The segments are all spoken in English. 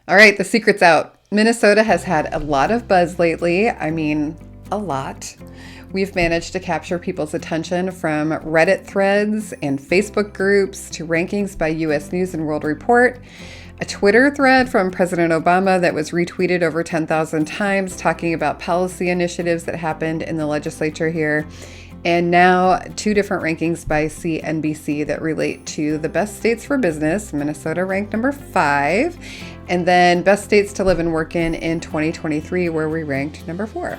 All right, the secret's out. Minnesota has had a lot of buzz lately. I mean, a lot. We've managed to capture people's attention from Reddit threads and Facebook groups to rankings by US News and World Report, a Twitter thread from President Obama that was retweeted over 10,000 times talking about policy initiatives that happened in the legislature here, and now 2 different rankings by CNBC that relate to the best states for business. Minnesota ranked number 5, and then best states to live and work in 2023, where we ranked number 4.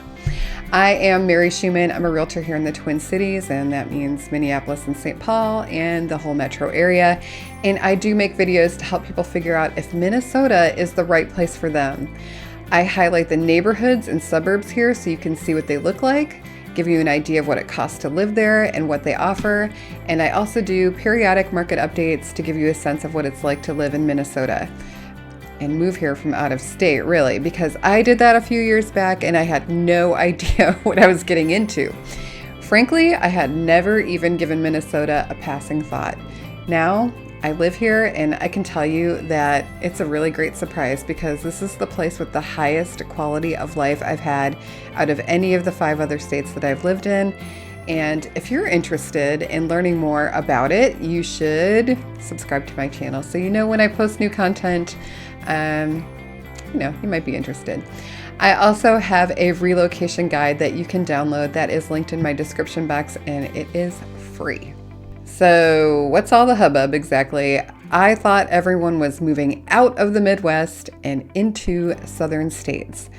I am Mary Schumann. I'm a realtor here in the Twin Cities, and that means Minneapolis and St. Paul and the whole metro area. And I do make videos to help people figure out if Minnesota is the right place for them. I highlight the neighborhoods and suburbs here so you can see what they look like, give you an idea of what it costs to live there and what they offer. And I also do periodic market updates to give you a sense of what it's like to live in Minnesota and move here from out of state, really, because I did that a few years back and I had no idea what I was getting into. Frankly, I had never even given Minnesota a passing thought. Now I live here and I can tell you that it's a really great surprise because this is the place with the highest quality of life I've had out of any of the 5 other states that I've lived in. And if you're interested in learning more about it, you should subscribe to my channel so you know when I post new content. You might be interested. I also have a relocation guide that you can download that is linked in my description box, and it is free. So what's all the hubbub exactly? I thought everyone was moving out of the Midwest and into southern states.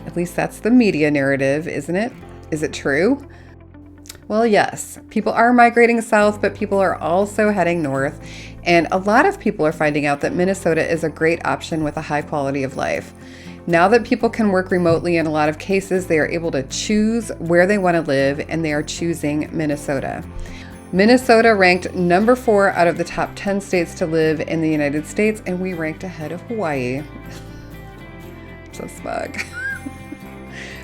At least that's the media narrative, isn't it? Is it true? Well, yes, people are migrating south, but people are also heading north. And a lot of people are finding out that Minnesota is a great option with a high quality of life. Now that people can work remotely in a lot of cases, they are able to choose where they want to live, and they are choosing Minnesota. Minnesota ranked number 4 out of the top 10 states to live in the United States, and we ranked ahead of Hawaii. So smug.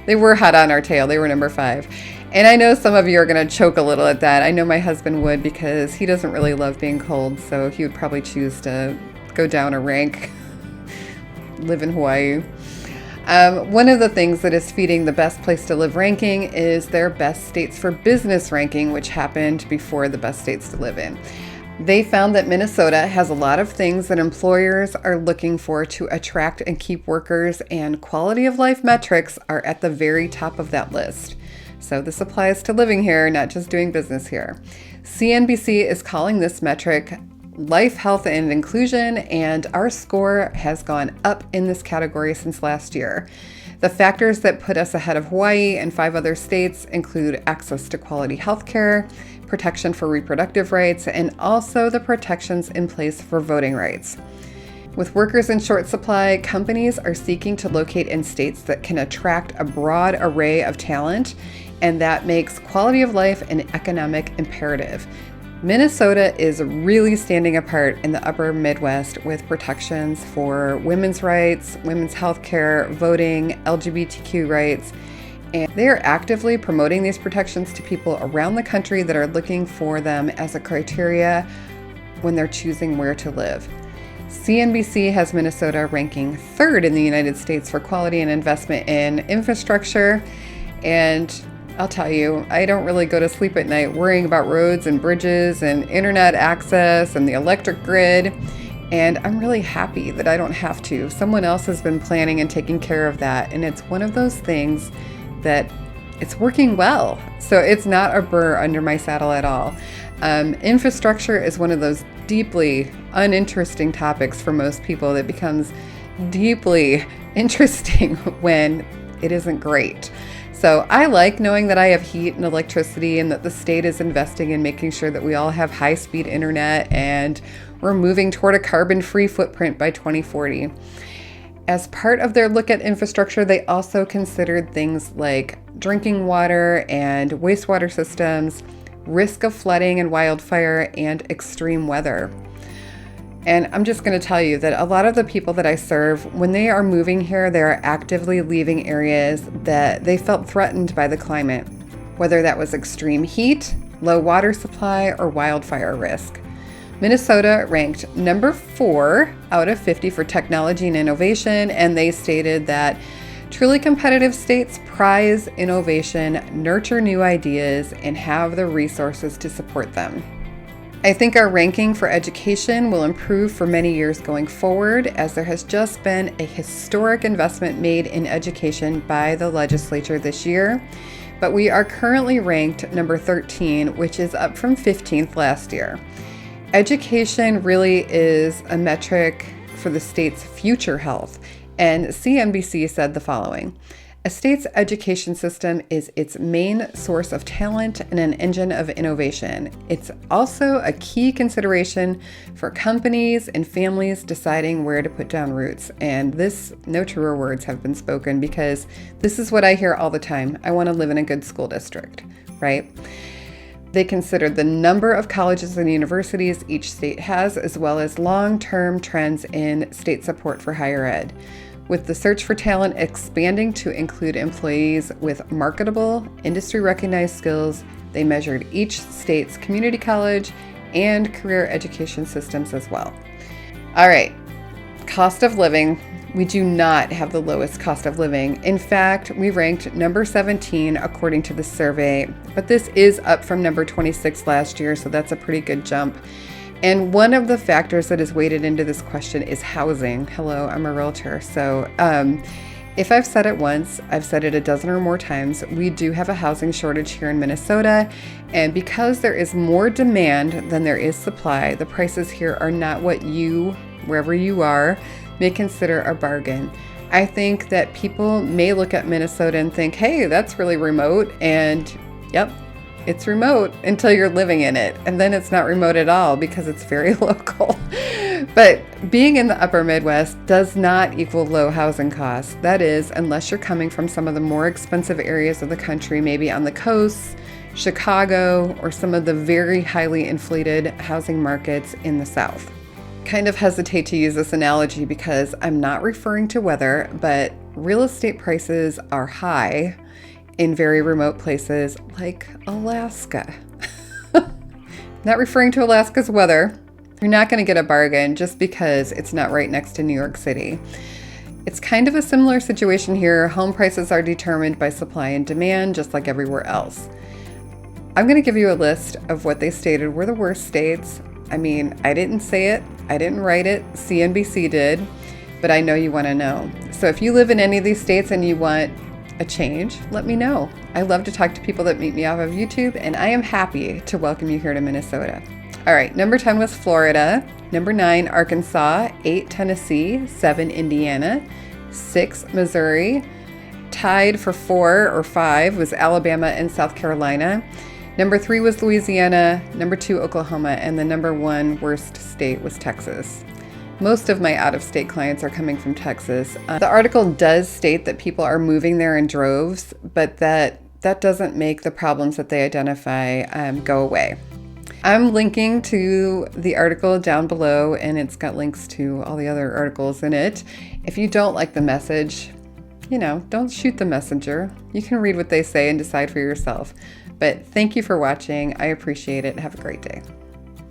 They were hot on our tail. They were number 5. And I know some of you are going to choke a little at that. I know my husband would, because he doesn't really love being cold, so he would probably choose to go down a rank, live in Hawaii. One of the things that is feeding the best place to live ranking is their best states for business ranking, which happened before the best states to live in. They found that Minnesota has a lot of things that employers are looking for to attract and keep workers, and quality of life metrics are at the very top of that list. So this applies to living here, not just doing business here. CNBC is calling this metric life, health, and inclusion, and our score has gone up in this category since last year. The factors that put us ahead of Hawaii and 5 other states include access to quality health care, protection for reproductive rights, and also the protections in place for voting rights. With workers in short supply, companies are seeking to locate in states that can attract a broad array of talent, and that makes quality of life an economic imperative. Minnesota is really standing apart in the upper Midwest with protections for women's rights, women's health care, voting, LGBTQ rights, and they are actively promoting these protections to people around the country that are looking for them as a criteria when they're choosing where to live. CNBC has Minnesota ranking 3rd in the United States for quality and investment in infrastructure. And I'll tell you, I don't really go to sleep at night worrying about roads and bridges and internet access and the electric grid. And I'm really happy that I don't have to. Someone else has been planning and taking care of that. And it's one of those things that it's working well. So it's not a burr under my saddle at all. Infrastructure is one of those deeply uninteresting topics for most people that becomes deeply interesting when it isn't great. So I like knowing that I have heat and electricity and that the state is investing in making sure that we all have high-speed internet and we're moving toward a carbon-free footprint by 2040. As part of their look at infrastructure, they also considered things like drinking water and wastewater systems, risk of flooding and wildfire, and extreme weather. And I'm just going to tell you that a lot of the people that I serve, when they are moving here, they are actively leaving areas that they felt threatened by the climate, whether that was extreme heat, low water supply, or wildfire risk. Minnesota ranked number 4 out of 50 for technology and innovation, and they stated that truly competitive states prize innovation, nurture new ideas, and have the resources to support them. I think our ranking for education will improve for many years going forward, as there has just been a historic investment made in education by the legislature this year. But we are currently ranked number 13, which is up from 15th last year. Education really is a metric for the state's future health, and CNBC said the following: a state's education system is its main source of talent and an engine of innovation. It's also a key consideration for companies and families deciding where to put down roots. And this, no truer words have been spoken, because this is what I hear all the time. I want to live in a good school district, right? They considered the number of colleges and universities each state has, as well as long-term trends in state support for higher ed. With the search for talent expanding to include employees with marketable, industry-recognized skills, they measured each state's community college and career education systems as well. All right, cost of living. We do not have the lowest cost of living. In fact, we ranked number 17 according to the survey, but this is up from number 26 last year, so that's a pretty good jump. And one of the factors that is weighted into this question is housing. Hello, I'm a realtor. So if I've said it once, I've said it a dozen or more times. We do have a housing shortage here in Minnesota. And because there is more demand than there is supply, the prices here are not what you, wherever you are, may consider a bargain. I think that people may look at Minnesota and think, hey, that's really remote. And yep, it's remote until you're living in it. And then it's not remote at all because it's very local. But being in the upper Midwest does not equal low housing costs. That is, unless you're coming from some of the more expensive areas of the country, maybe on the coast, Chicago, or some of the very highly inflated housing markets in the South. Kind of hesitate to use this analogy because I'm not referring to weather, but real estate prices are high in very remote places like Alaska. Not referring to Alaska's weather. You're not going to get a bargain just because it's not right next to New York City. It's kind of a similar situation here. Home prices are determined by supply and demand, just like everywhere else. I'm going to give you a list of what they stated were the worst states. I mean, I didn't say it, I didn't write it, CNBC did, but I know you want to know. So if you live in any of these states and you want a change, let me know. I love to talk to people that meet me off of YouTube, and I am happy to welcome you here to Minnesota. All right, number 10 was Florida, number 9, Arkansas, 8, Tennessee, 7, Indiana, 6, Missouri. Tied for 4 or 5 was Alabama and South Carolina. Number 3 was Louisiana, number 2, Oklahoma, and the number 1 worst state was Texas. Most of my out-of-state clients are coming from Texas. The article does state that people are moving there in droves, but that doesn't make the problems that they identify go away. I'm linking to the article down below, and it's got links to all the other articles in it. If you don't like the message, don't shoot the messenger. You can read what they say and decide for yourself. But thank you for watching. I appreciate it. Have a great day.